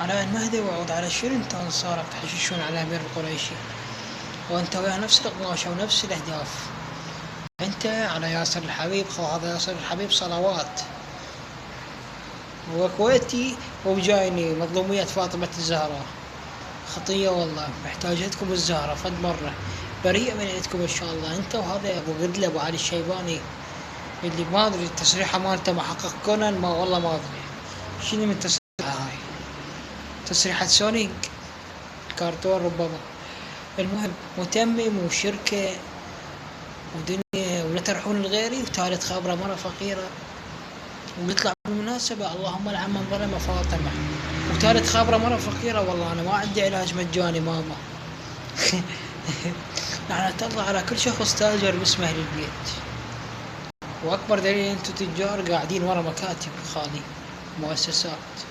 على المهدي وعود على شنو انت انصارك تحششون على امير القريشي وانت ويا نفس القماشة ونفس الاهداف. انت على ياسر الحبيب، خو هذا ياسر الحبيب صلوات، هو كويتي وجايني مظلومية فاطمة الزهراء خطية والله، محتاجتكم الزهرة فد مرة، بريء من عندكم ان شاء الله. انت وهذا ابو قدلة ابو علي الشيباني اللي ما ادري التسريحة مالته محقق كونان، ما والله ما ادري شنو من تسريحة هاي، تسريحة سونيك كارتون ربما. المهم متمم وشركة ودنيا ولا ترحون لغيري، وثالث خبرة مرة فقيرة ونطلع بالمناسبة اللهم لعن من ظلم فاطمة، وثالث خبرة مرة فقيرة والله أنا ما عندي علاج مجاني ماما. لعنة الله على كل شخص تاجر باسمه للبيت، وأكبر دليل أنتو تجار قاعدين ورا مكاتب خالي مؤسسات.